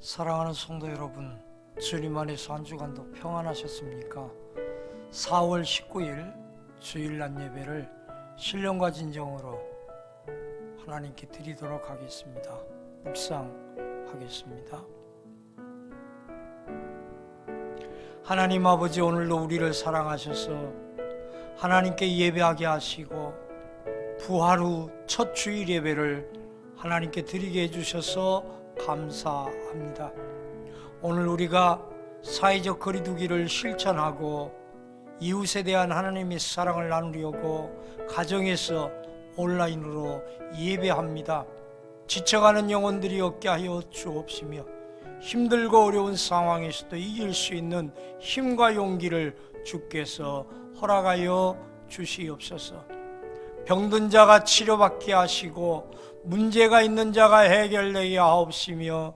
사랑하는 성도 여러분, 주님 안에서 한 주간도 평안하셨습니까? 4월 19일 주일 낮 예배를 신령과 진정으로 하나님께 드리도록 하겠습니다. 묵상하겠습니다. 하나님 아버지, 오늘도 우리를 사랑하셔서 하나님께 예배하게 하시고 부활 후 첫 주일 예배를 하나님께 드리게 해주셔서 감사합니다. 오늘 우리가 사회적 거리두기를 실천하고 이웃에 대한 하나님의 사랑을 나누려고 가정에서 온라인으로 예배합니다. 지쳐가는 영혼들이 없게 하여 주옵시며 힘들고 어려운 상황에서도 이길 수 있는 힘과 용기를 주께서 허락하여 주시옵소서. 병든 자가 치료받게 하시고 문제가 있는 자가 해결되게 하옵시며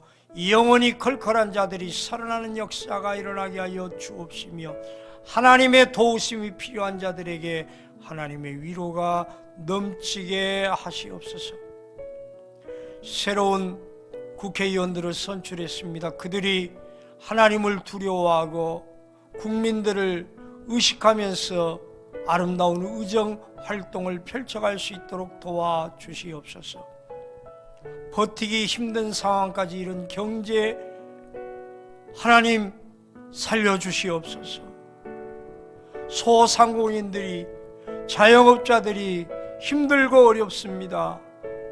영혼이 컬컬한 자들이 살아나는 역사가 일어나게 하여 주옵시며 하나님의 도우심이 필요한 자들에게 하나님의 위로가 넘치게 하시옵소서. 새로운 국회의원들을 선출했습니다. 그들이 하나님을 두려워하고 국민들을 의식하면서 아름다운 의정 활동을 펼쳐갈 수 있도록 도와주시옵소서. 버티기 힘든 상황까지 이른 경제 하나님 살려주시옵소서. 소상공인들이, 자영업자들이 힘들고 어렵습니다.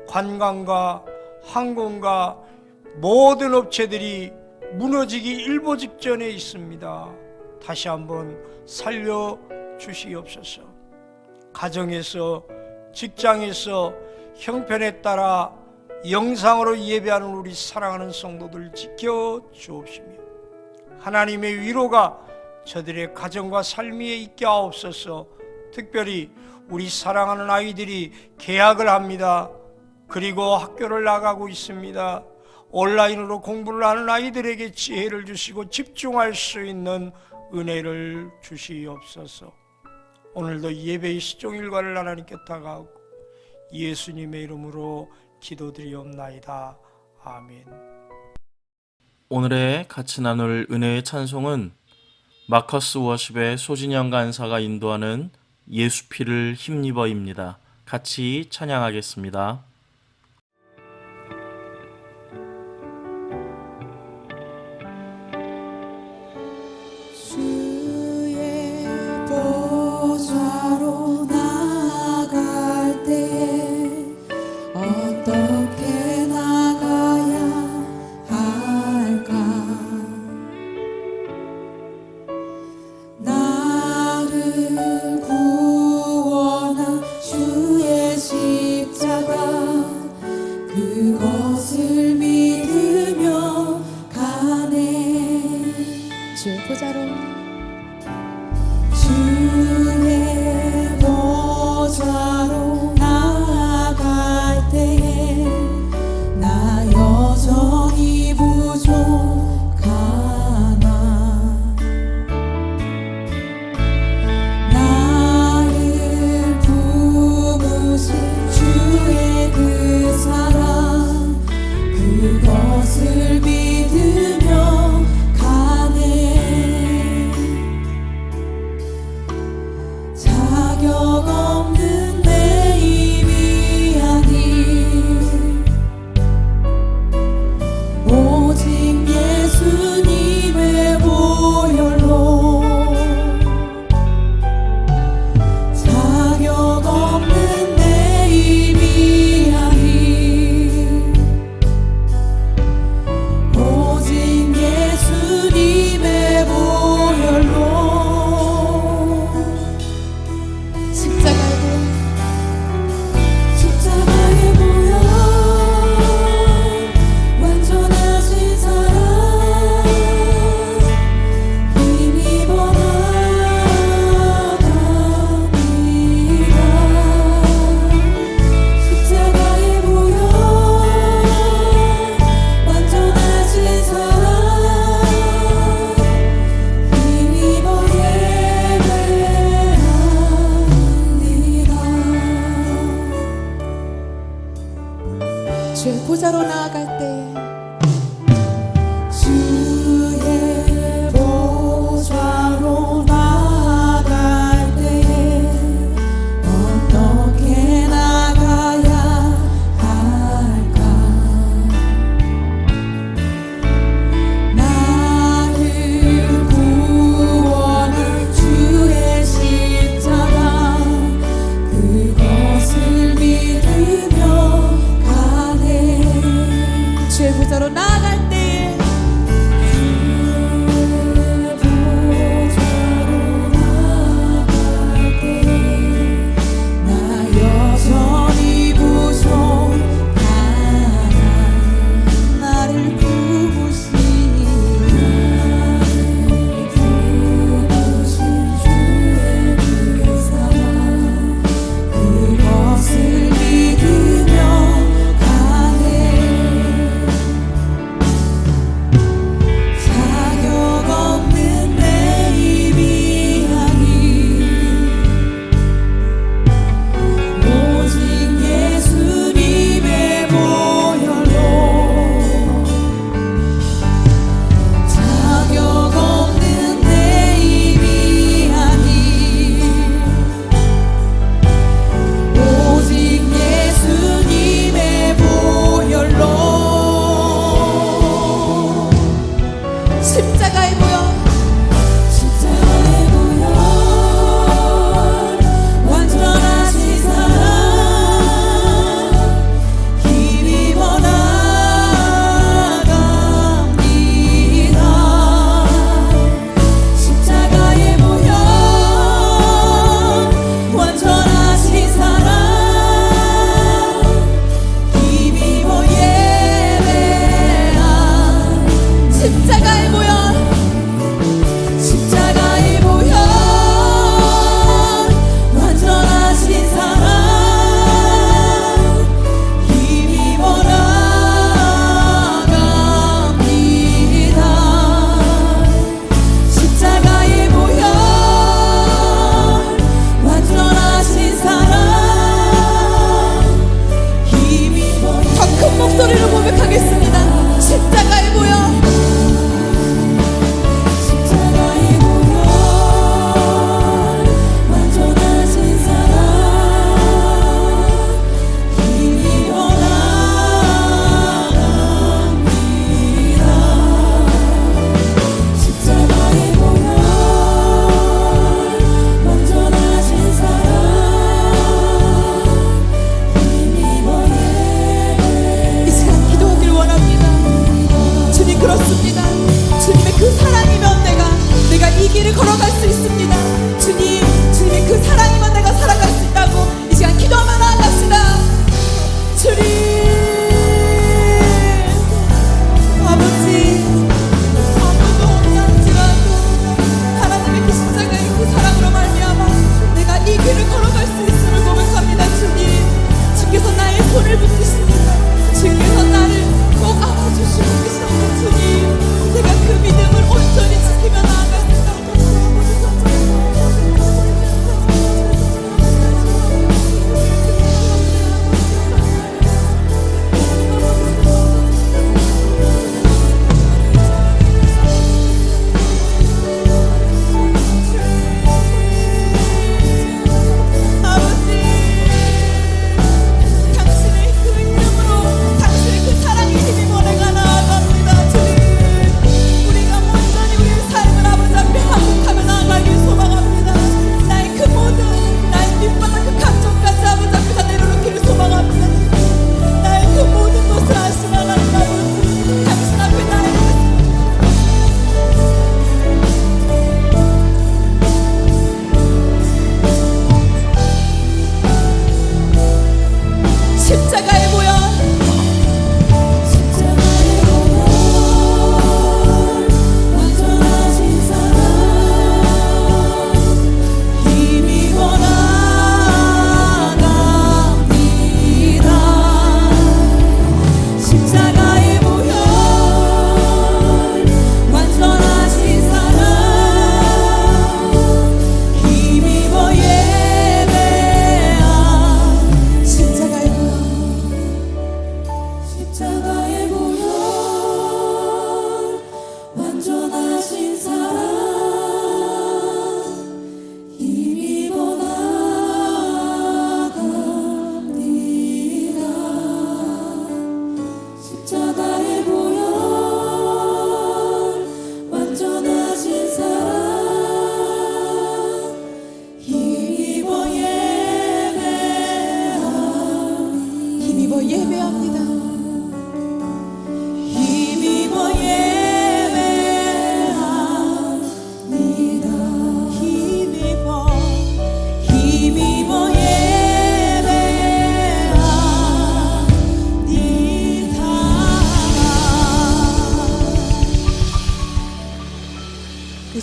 관광과 항공과 모든 업체들이 무너지기 일보 직전에 있습니다. 다시 한번 살려주시옵소서. 가정에서, 직장에서 형편에 따라 영상으로 예배하는 우리 사랑하는 성도들 지켜주옵시며 하나님의 위로가 저들의 가정과 삶 위에 있게 하옵소서. 특별히 우리 사랑하는 아이들이 개학을 합니다. 그리고 학교를 나가고 있습니다. 온라인으로 공부를 하는 아이들에게 지혜를 주시고 집중할 수 있는 은혜를 주시옵소서. 오늘도 예배의 시종일과를 하나님께 다가오고 예수님의 이름으로 기도드리옵나이다. 아멘. 오늘의 같이 나눌 은혜의 찬송은 마커스 워십의 소진영 간사가 인도하는 예수 피를 힘입어입니다. 같이 찬양하겠습니다. 보좌로 나아갈 때에 어떻게 나가야 할까? 나를 구원한 주의 십자가 그것을 믿으며 가네. 주의 보좌로 주의 보좌로 나아갈 때에 나 여전히 부족하나. 나를 품으신 주의 그 사랑 그것을 믿으며 가네. 자격 없는 내 입이 아닌 오직 예수님의 보혈로 자격 없는 내 입이 아닌 오직 예수님의 보혈로 십자가에 보여 완전하신 사랑 힘입어 나갑니다. 십자가에 보여 완전하신 사랑 힘입어 예배합니다. 주의 보좌로 나아갈 때에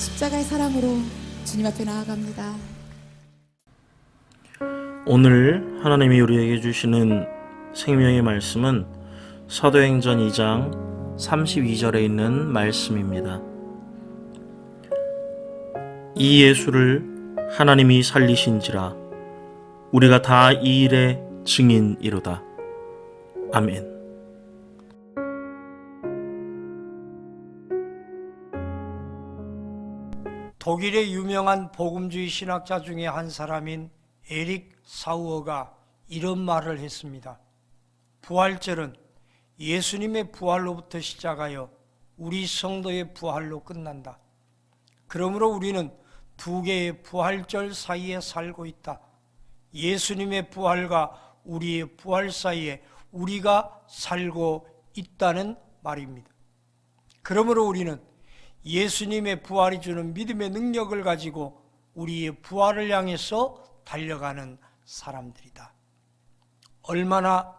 십자가의 사랑으로 주님 앞에 나아갑니다. 오늘 하나님이 우리에게 주시는 생명의 말씀은 사도행전 2장 32절에 있는 말씀입니다. 이 예수를 하나님이 살리신지라 우리가 다 이 일의 증인이로다. 아멘. 독일의 유명한 복음주의 신학자 중에 한 사람인 에릭 사우어가 이런 말을 했습니다. 부활절은 예수님의 부활로부터 시작하여 우리 성도의 부활로 끝난다. 그러므로 우리는 두 개의 부활절 사이에 살고 있다. 예수님의 부활과 우리의 부활 사이에 우리가 살고 있다는 말입니다. 그러므로 우리는 예수님의 부활이 주는 믿음의 능력을 가지고 우리의 부활을 향해서 달려가는 사람들이다. 얼마나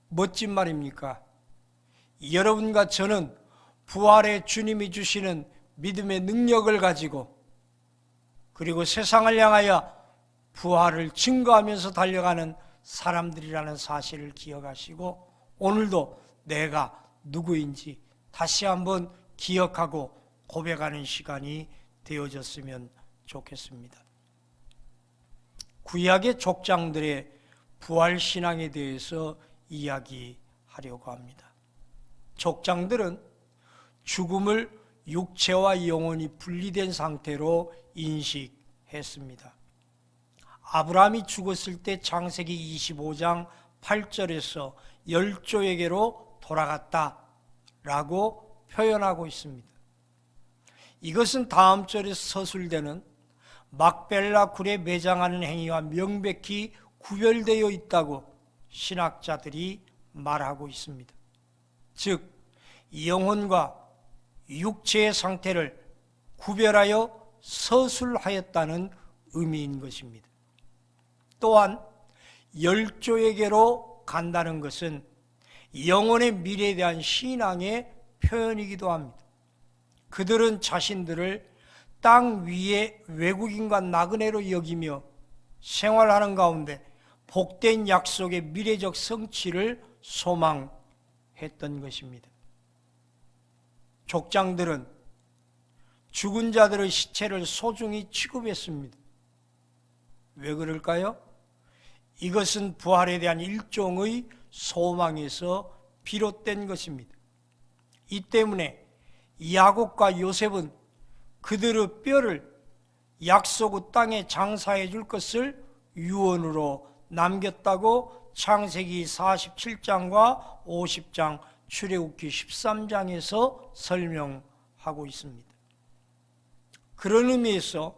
멋진 말입니까? 여러분과 저는 부활의 주님이 주시는 믿음의 능력을 가지고 그리고 세상을 향하여 부활을 증거하면서 달려가는 사람들이라는 사실을 기억하시고 오늘도 내가 누구인지 다시 한번 기억하고 고백하는 시간이 되어졌으면 좋겠습니다. 구약의 족장들의 부활신앙에 대해서 이야기하려고 합니다. 족장들은 죽음을 육체와 영혼이 분리된 상태로 인식했습니다. 아브라함이 죽었을 때 창세기 25장 8절에서 열조에게로 돌아갔다라고 표현하고 있습니다. 이것은 다음 절에 서술되는 막벨라 굴에 매장하는 행위와 명백히 구별되어 있다고 신학자들이 말하고 있습니다. 즉, 영혼과 육체의 상태를 구별하여 서술하였다는 의미인 것입니다. 또한 열조에게로 간다는 것은 영혼의 미래에 대한 신앙의 표현이기도 합니다. 그들은 자신들을 땅 위의 외국인과 나그네로 여기며 생활하는 가운데 복된 약속의 미래적 성취를 소망했던 것입니다. 족장들은 죽은 자들의 시체를 소중히 취급했습니다. 왜 그럴까요? 이것은 부활에 대한 일종의 소망에서 비롯된 것입니다. 이 때문에 야곱과 요셉은 그들의 뼈를 약속의 땅에 장사해 줄 것을 유언으로 남겼다고 창세기 47장과 50장, 출애굽기 13장에서 설명하고 있습니다. 그런 의미에서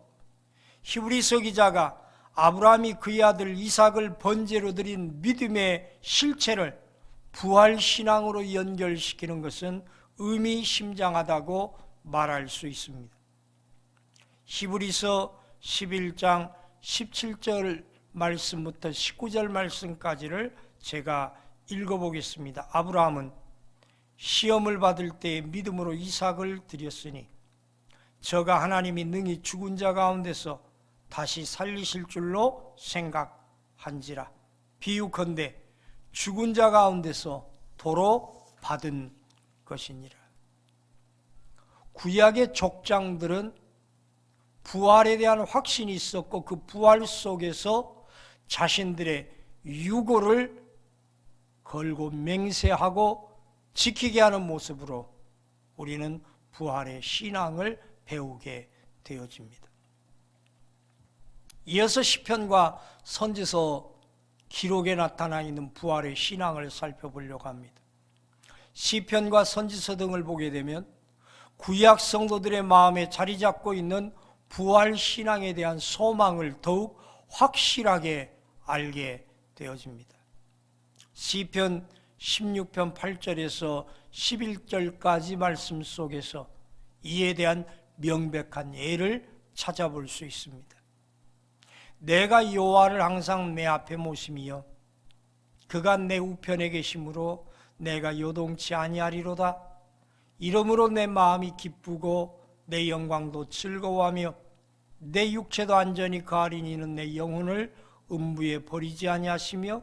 히브리서 기자가 아브라함이 그의 아들 이삭을 번제로 드린 믿음의 실체를 부활신앙으로 연결시키는 것은 의미심장하다고 말할 수 있습니다. 히브리서 11장 17절 말씀부터 19절 말씀까지를 제가 읽어보겠습니다. 아브라함은 시험을 받을 때 믿음으로 이삭을 드렸으니 저가 하나님이 능히 죽은 자 가운데서 다시 살리실 줄로 생각한지라. 비유컨대 죽은 자 가운데서 도로 받은 것이니라. 구약의 족장들은 부활에 대한 확신이 있었고 그 부활 속에서 자신들의 유고를 걸고 맹세하고 지키게 하는 모습으로 우리는 부활의 신앙을 배우게 되어집니다. 이어서 시편과 선지서 기록에 나타나 있는 부활의 신앙을 살펴보려고 합니다. 시편과 선지서 등을 보게 되면 구약 성도들의 마음에 자리 잡고 있는 부활 신앙에 대한 소망을 더욱 확실하게 알게 되어집니다. 시편 16편 8절에서 11절까지 말씀 속에서 이에 대한 명백한 예를 찾아볼 수 있습니다. 내가 여호와를 항상 내 앞에 모심이여 그가 내 우편에 계심으로 내가 요동치 아니하리로다. 이러므로 내 마음이 기쁘고 내 영광도 즐거워하며 내 육체도 안전히 가리니는 내 영혼을 음부에 버리지 아니하시며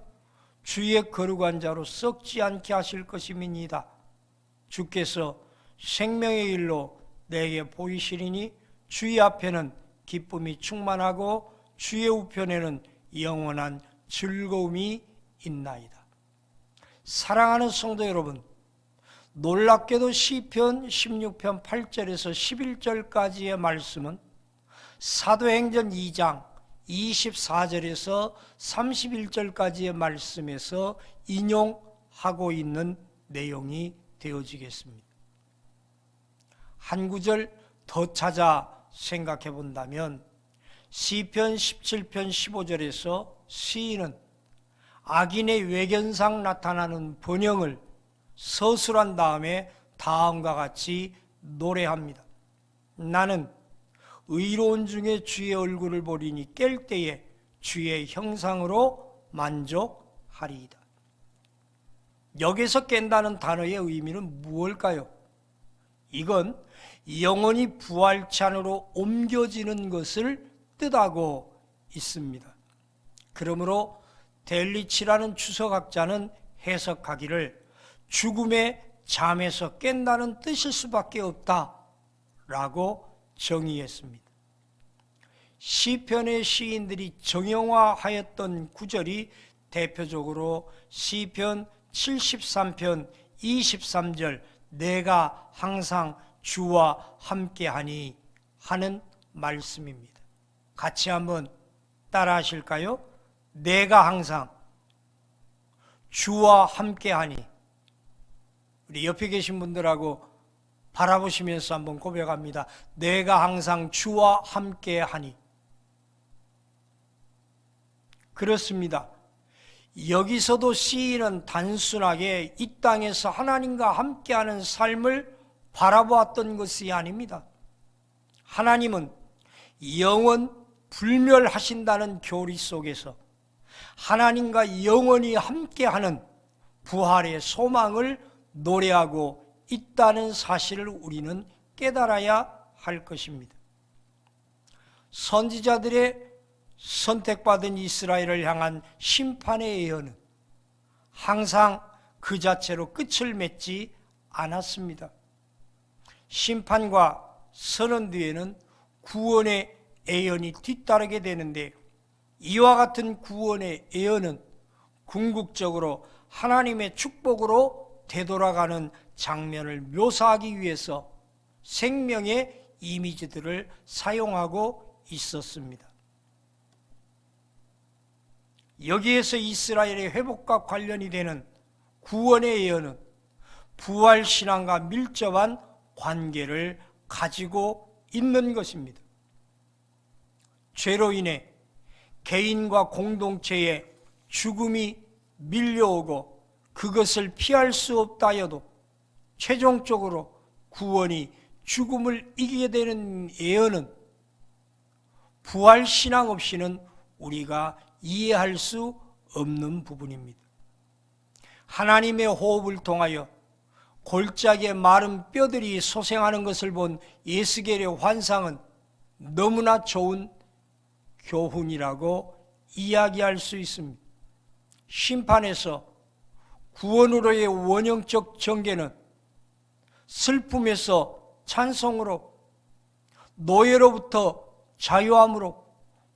주의 거룩한 자로 썩지 않게 하실 것임이니이다. 주께서 생명의 일로 내게 보이시리니 주의 앞에는 기쁨이 충만하고 주의 우편에는 영원한 즐거움이 있나이다. 사랑하는 성도 여러분, 놀랍게도 시편 16편 8절에서 11절까지의 말씀은 사도행전 2장 24절에서 31절까지의 말씀에서 인용하고 있는 내용이 되어지겠습니다. 한 구절 더 찾아 생각해 본다면 시편 17편 15절에서 시인은 악인의 외견상 나타나는 번영을 서술한 다음에 다음과 같이 노래합니다. 나는 의로운 중에 주의 얼굴을 보리니 깰 때에 주의 형상으로 만족하리이다. 여기서 깬다는 단어의 의미는 무엇일까요? 이건 영혼이 부활찬으로 옮겨지는 것을 뜻하고 있습니다. 그러므로 델리치라는 추석학자는 해석하기를 죽음의 잠에서 깬다는 뜻일 수밖에 없다라고 정의했습니다. 시편의 시인들이 정형화하였던 구절이 대표적으로 시편 73편 23절 내가 항상 주와 함께하니 하는 말씀입니다. 같이 한번 따라 하실까요? 내가 항상 주와 함께하니. 우리 옆에 계신 분들하고 바라보시면서 한번 고백합니다. 내가 항상 주와 함께하니. 그렇습니다. 여기서도 시인은 단순하게 이 땅에서 하나님과 함께하는 삶을 바라보았던 것이 아닙니다. 하나님은 영원 불멸하신다는 교리 속에서 하나님과 영원히 함께하는 부활의 소망을 노래하고 있다는 사실을 우리는 깨달아야 할 것입니다. 선지자들의 선택받은 이스라엘을 향한 심판의 예언은 항상 그 자체로 끝을 맺지 않았습니다. 심판과 선언 뒤에는 구원의 예언이 뒤따르게 되는데, 이와 같은 구원의 예언은 궁극적으로 하나님의 축복으로 되돌아가는 장면을 묘사하기 위해서 생명의 이미지들을 사용하고 있었습니다. 여기에서 이스라엘의 회복과 관련이 되는 구원의 예언은 부활신앙과 밀접한 관계를 가지고 있는 것입니다. 죄로 인해 개인과 공동체에 죽음이 밀려오고 그것을 피할 수 없다 하여도 최종적으로 구원이 죽음을 이기게 되는 예언은 부활신앙 없이는 우리가 이해할 수 없는 부분입니다. 하나님의 호흡을 통하여 골짜기의 마른 뼈들이 소생하는 것을 본 예스겔의 환상은 너무나 좋은 교훈이라고 이야기할 수 있습니다. 심판에서 구원으로의 원형적 전개는 슬픔에서 찬송으로, 노예로부터 자유함으로,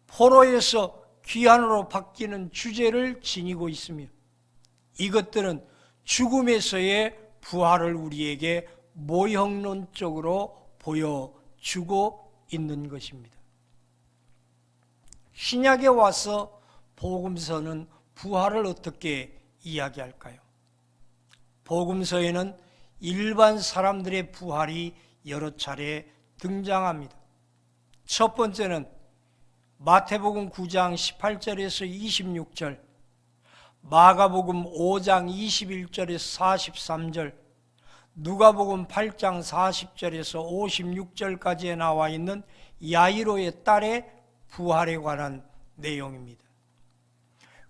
포로에서 귀환으로 바뀌는 주제를 지니고 있으며, 이것들은 죽음에서의 부활을 우리에게 모형론적으로 보여주고 있는 것입니다. 신약에 와서 복음서는 부활을 어떻게 이야기할까요? 복음서에는 일반 사람들의 부활이 여러 차례 등장합니다. 첫 번째는 마태복음 9장 18절에서 26절, 마가복음 5장 21절에서 43절, 누가복음 8장 40절에서 56절까지에 나와 있는 야이로의 딸의 부활에 관한 내용입니다.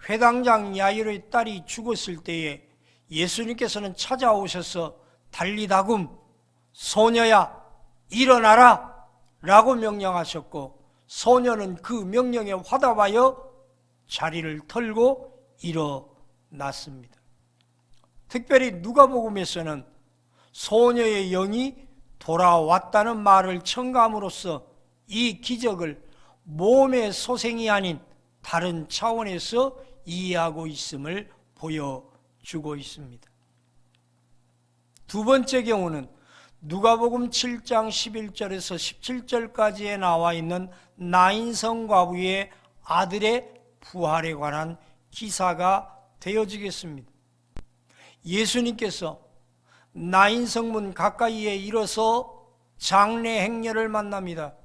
회당장 야이로의 딸이 죽었을 때에 예수님께서는 찾아오셔서 달리다굼, 소녀야 일어나라 라고 명령하셨고, 소녀는 그 명령에 화답하여 자리를 털고 일어났습니다. 특별히 누가복음에서는 소녀의 영이 돌아왔다는 말을 첨가함으로써 이 기적을 몸의 소생이 아닌 다른 차원에서 이해하고 있음을 보여주고 있습니다. 두 번째 경우는 누가복음 7장 11절에서 17절까지에 나와 있는 나인성 과부의 아들의 부활에 관한 기사가 되어지겠습니다. 예수님께서 나인성문 가까이에 이르러서 장례 행렬을 만납니다.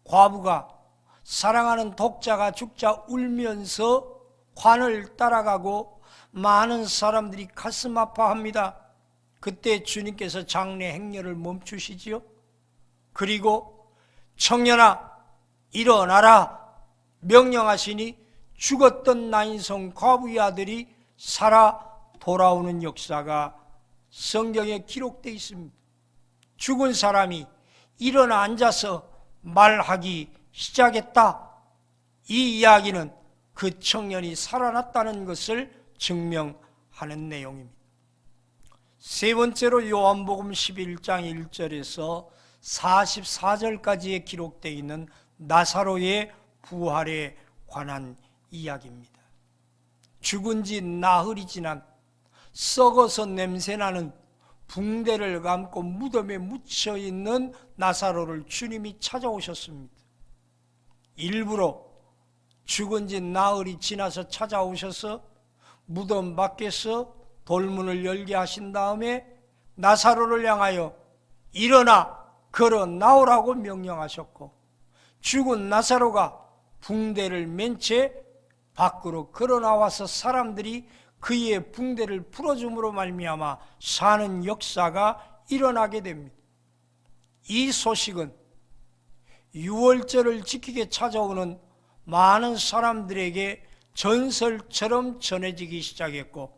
과부가 사랑하는 독자가 죽자 울면서 관을 따라가고 많은 사람들이 가슴 아파합니다. 그때 주님께서 장례 행렬을 멈추시지요. 그리고 청년아 일어나라 명령하시니 죽었던 나인성 과부의 아들이 살아 돌아오는 역사가 성경에 기록되어 있습니다. 죽은 사람이 일어나 앉아서 말하기 시작했다. 이 이야기는 그 청년이 살아났다는 것을 증명하는 내용입니다. 세 번째로 요한복음 11장 1절에서 44절까지에 기록되어 있는 나사로의 부활에 관한 이야기입니다. 죽은 지 나흘이 지난 썩어서 냄새나는 붕대를 감고 무덤에 묻혀있는 나사로를 주님이 찾아오셨습니다. 일부러 죽은 지 나흘이 지나서 찾아오셔서 무덤 밖에서 돌문을 열게 하신 다음에 나사로를 향하여 일어나 걸어 나오라고 명령하셨고, 죽은 나사로가 붕대를 맨 채 밖으로 걸어 나와서 사람들이 그의 붕대를 풀어줌으로 말미암아 사는 역사가 일어나게 됩니다. 이 소식은 유월절을 지키게 찾아오는 많은 사람들에게 전설처럼 전해지기 시작했고,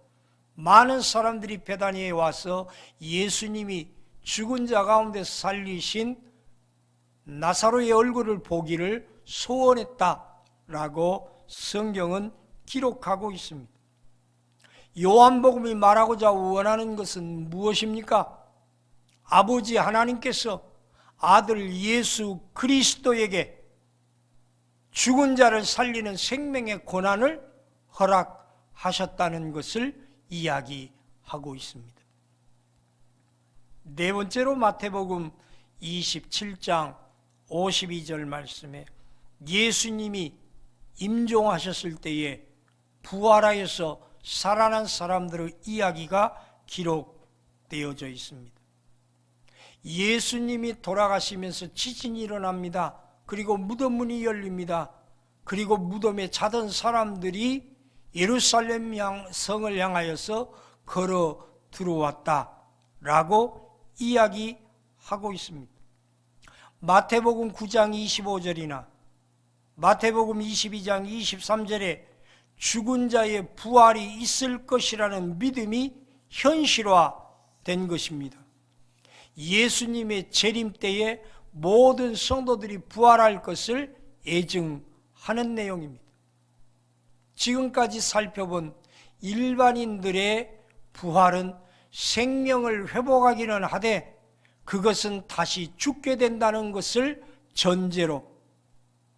많은 사람들이 베다니에 와서 예수님이 죽은 자 가운데 살리신 나사로의 얼굴을 보기를 소원했다라고 성경은 기록하고 있습니다. 요한복음이 말하고자 원하는 것은 무엇입니까? 아버지 하나님께서 아들 예수 그리스도에게 죽은 자를 살리는 생명의 권한을 허락하셨다는 것을 이야기하고 있습니다. 네 번째로 마태복음 27장 52절 말씀에 예수님이 임종하셨을 때에 부활하여서 살아난 사람들의 이야기가 기록되어져 있습니다. 예수님이 돌아가시면서 지진이 일어납니다. 그리고 무덤 문이 열립니다. 그리고 무덤에 자던 사람들이 예루살렘 성을 향하여서 걸어 들어왔다라고 이야기하고 있습니다. 마태복음 9장 25절이나 마태복음 22장 23절에 죽은 자의 부활이 있을 것이라는 믿음이 현실화된 것입니다. 예수님의 재림 때에 모든 성도들이 부활할 것을 예증하는 내용입니다. 지금까지 살펴본 일반인들의 부활은 생명을 회복하기는 하되 그것은 다시 죽게 된다는 것을 전제로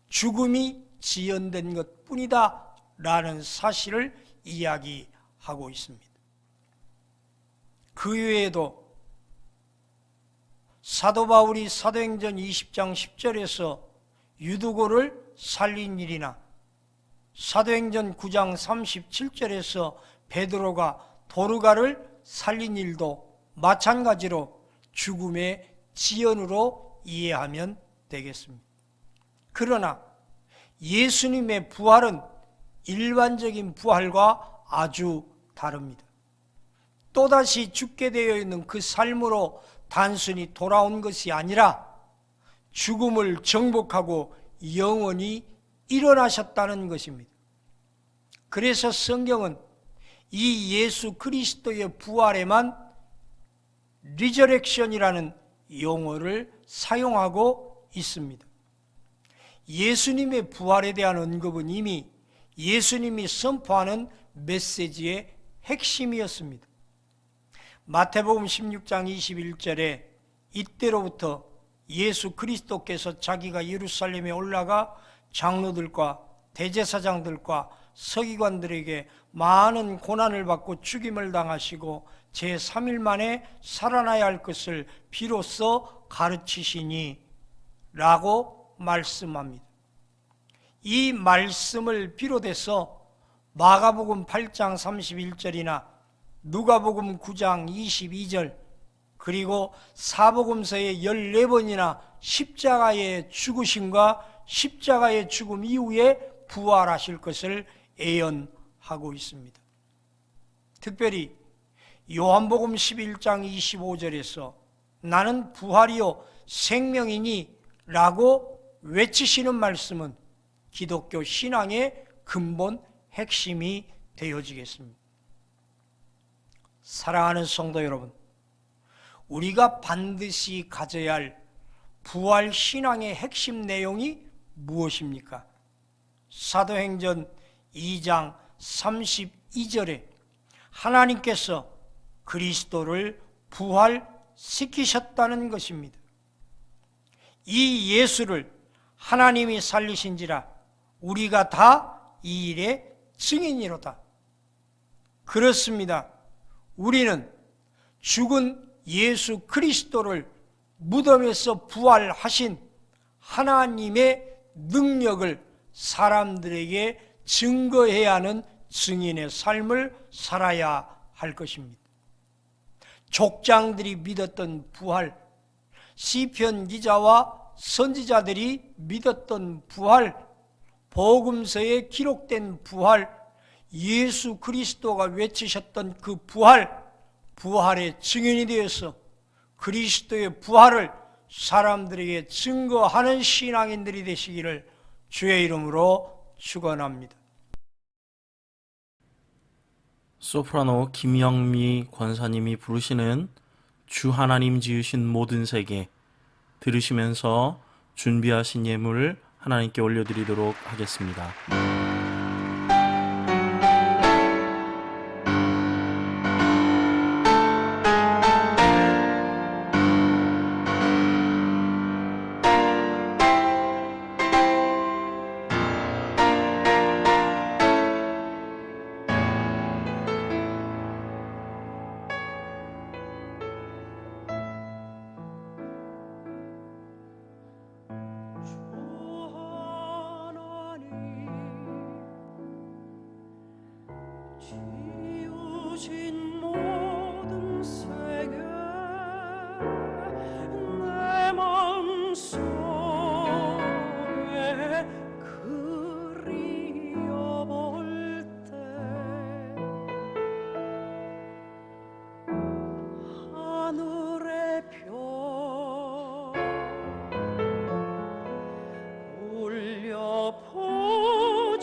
죽음이 지연된 것뿐이다 라는 사실을 이야기하고 있습니다. 그 외에도 사도 바울이 사도행전 20장 10절에서 유두고를 살린 일이나 사도행전 9장 37절에서 베드로가 도르가를 살린 일도 마찬가지로 죽음의 지연으로 이해하면 되겠습니다. 그러나 예수님의 부활은 일반적인 부활과 아주 다릅니다. 또다시 죽게 되어 있는 그 삶으로 단순히 돌아온 것이 아니라 죽음을 정복하고 영원히 일어나셨다는 것입니다. 그래서 성경은 이 예수 그리스도의 부활에만 리저렉션이라는 용어를 사용하고 있습니다. 예수님의 부활에 대한 언급은 이미 예수님이 선포하는 메시지의 핵심이었습니다. 마태복음 16장 21절에 이때로부터 예수 그리스도께서 자기가 예루살렘에 올라가 장로들과 대제사장들과 서기관들에게 많은 고난을 받고 죽임을 당하시고 제3일 만에 살아나야 할 것을 비로소 가르치시니 라고 말씀합니다. 이 말씀을 비롯해서 마가복음 8장 31절이나 누가복음 9장 22절 그리고 사복음서의 14번이나 십자가의 죽으심과 십자가의 죽음 이후에 부활하실 것을 예언하고 있습니다. 특별히 요한복음 11장 25절에서 나는 부활이요 생명이니 라고 외치시는 말씀은 기독교 신앙의 근본 핵심이 되어지겠습니다. 사랑하는 성도 여러분, 우리가 반드시 가져야 할 부활 신앙의 핵심 내용이 무엇입니까? 사도행전 2장 32절에 하나님께서 그리스도를 부활시키셨다는 것입니다. 이 예수를 하나님이 살리신지라 우리가 다 이 일의 증인이로다. 그렇습니다. 우리는 죽은 예수 그리스도를 무덤에서 부활하신 하나님의 능력을 사람들에게 증거해야 하는 증인의 삶을 살아야 할 것입니다. 족장들이 믿었던 부활, 시편 기자와 선지자들이 믿었던 부활, 복음서에 기록된 부활, 예수 그리스도가 외치셨던 그 부활, 부활의 증인이 되어서 그리스도의 부활을 사람들에게 증거하는 신앙인들이 되시기를 주의 이름으로 축원합니다. 소프라노 김영미 권사님이 부르시는 주 하나님 지으신 모든 세계 들으시면서 준비하신 예물 하나님께 올려드리도록 하겠습니다. 지으신 모든 세계 내 마음속에 그리워볼 때 하늘의 별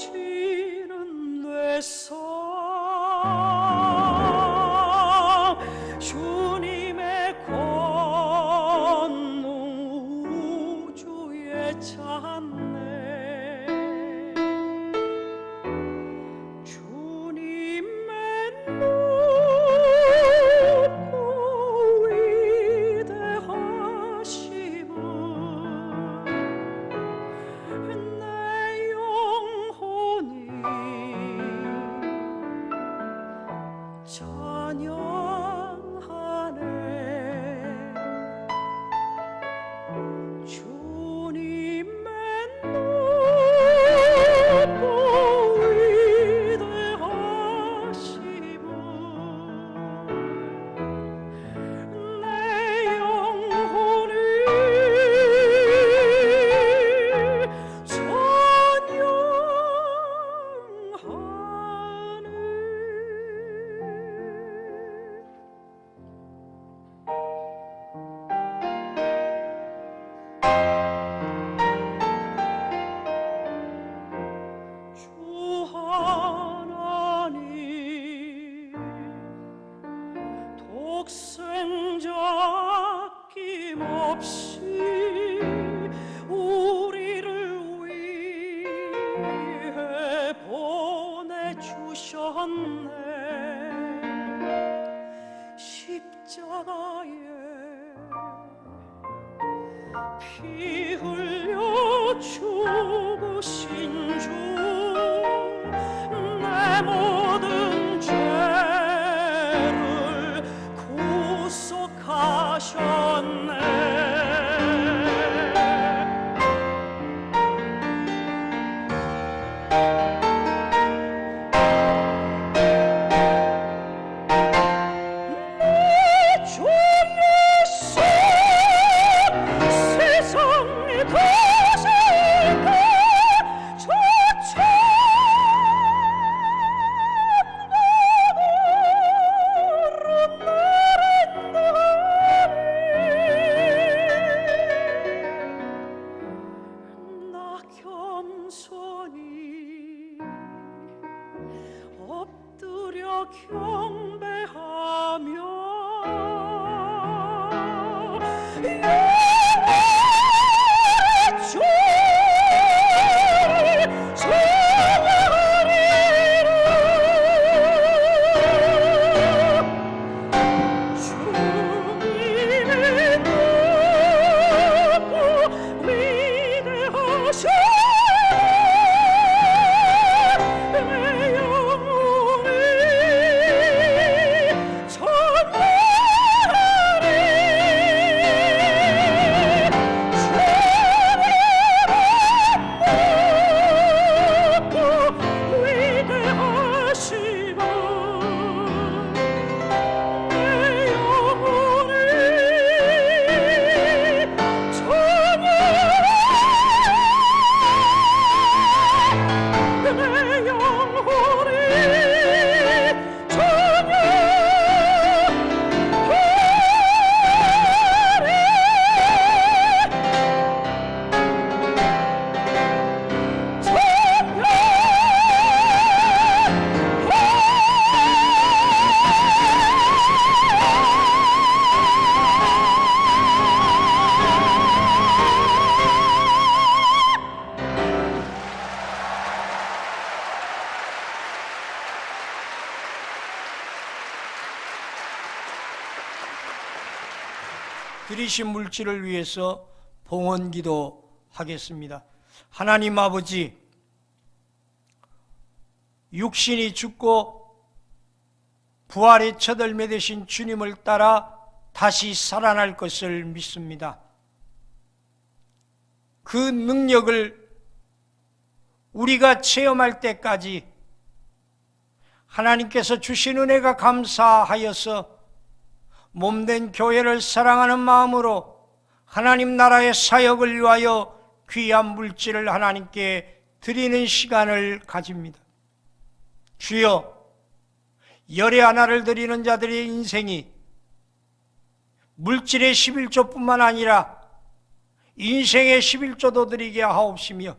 울려보지는 뇌서 주님의 권능 우주에 찾네 주님의 높고 위대하심은 내 영혼이 찬양하네 주님의 높고 위대하심은 내 영혼이 주 하나님 독생자 아낌없이 십자가에 피 흘려 죽으신 주 내 모든 죄를 구속하셨네. 주 예수 세상에 다시 나 겸손히 엎드려 경배하며 들이신 물질을 위해서 봉헌기도 하겠습니다. 하나님 아버지, 육신이 죽고 부활의 첫 열매 되신 주님을 따라 다시 살아날 것을 믿습니다. 그 능력을 우리가 체험할 때까지 하나님께서 주신 은혜가 감사하여서 몸된 교회를 사랑하는 마음으로 하나님 나라의 사역을 위하여 귀한 물질을 하나님께 드리는 시간을 가집니다. 주여, 열의 하나를 드리는 자들의 인생이 물질의 11조뿐만 아니라 인생의 11조도 드리게 하옵시며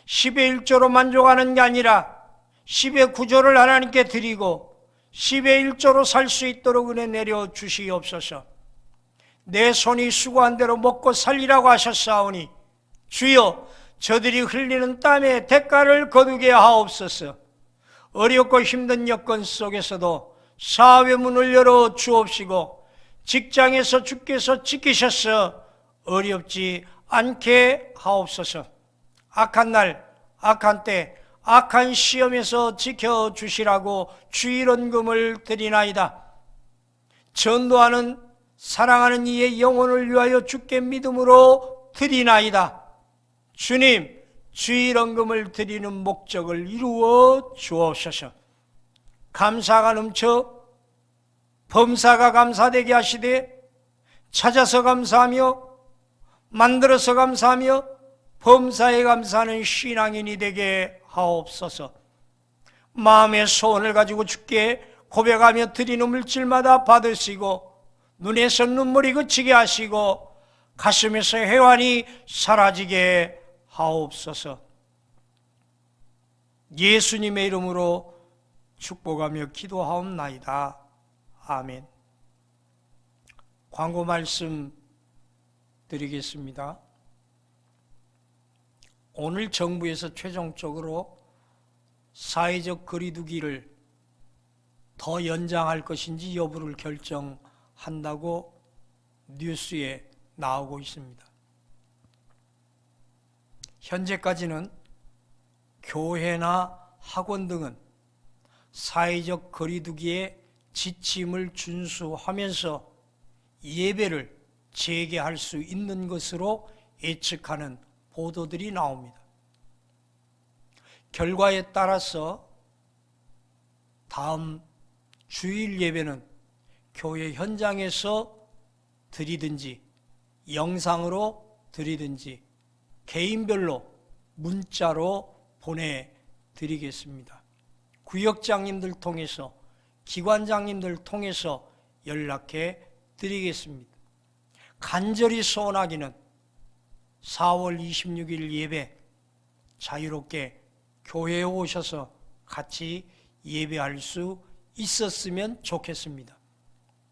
10의 1조로 만족하는 게 아니라 10의 9조를 하나님께 드리고 10의 1조로 살 수 있도록 은혜 내려 주시옵소서. 내 손이 수고한 대로 먹고 살리라고 하셨사오니 주여, 저들이 흘리는 땀의 대가를 거두게 하옵소서. 어렵고 힘든 여건 속에서도 사회 문을 열어 주옵시고 직장에서 주께서 지키셔서 어렵지 않게 하옵소서. 악한 날, 악한 때, 악한 시험에서 지켜주시라고 주일원금을 드리나이다. 전도하는 사랑하는 이의 영혼을 위하여 주께 믿음으로 드리나이다. 주님, 주일원금을 드리는 목적을 이루어 주옵소서. 감사가 넘쳐 범사가 감사되게 하시되 찾아서 감사하며 만들어서 감사하며 범사에 감사하는 신앙인이 되게 하옵소서. 마음의 소원을 가지고 주께 고백하며 드리는 물질마다 받으시고 눈에서 눈물이 그치게 하시고 가슴에서 해환이 사라지게 하옵소서. 예수님의 이름으로 축복하며 기도하옵나이다. 아멘. 광고 말씀 드리겠습니다. 오늘 정부에서 최종적으로 사회적 거리두기를 더 연장할 것인지 여부를 결정한다고 뉴스에 나오고 있습니다. 현재까지는 교회나 학원 등은 사회적 거리두기의 지침을 준수하면서 예배를 재개할 수 있는 것으로 예측하는 보도들이 나옵니다. 결과에 따라서 다음 주일 예배는 교회 현장에서 드리든지 영상으로 드리든지 개인별로 문자로 보내드리겠습니다. 구역장님들 통해서 기관장님들 통해서 연락해 드리겠습니다. 간절히 소원하기는 4월 26일 예배 자유롭게 교회에 오셔서 같이 예배할 수 있었으면 좋겠습니다.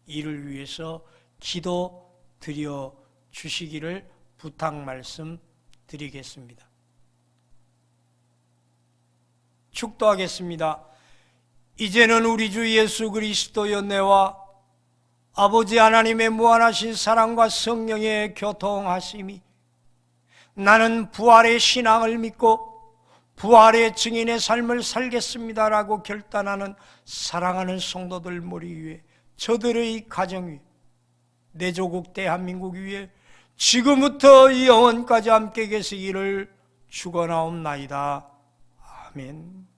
이를 위해서 기도 드려 주시기를 부탁 말씀드리겠습니다. 축도하겠습니다. 이제는 우리 주 예수 그리스도의 은혜와 아버지 하나님의 무한하신 사랑과 성령의 교통하심이 나는 부활의 신앙을 믿고 부활의 증인의 삶을 살겠습니다라고 결단하는 사랑하는 성도들 머리 위에, 저들의 가정 위에, 내 조국 대한민국 위에 지금부터 영원까지 함께 계시기를 축원하옵나이다. 아멘.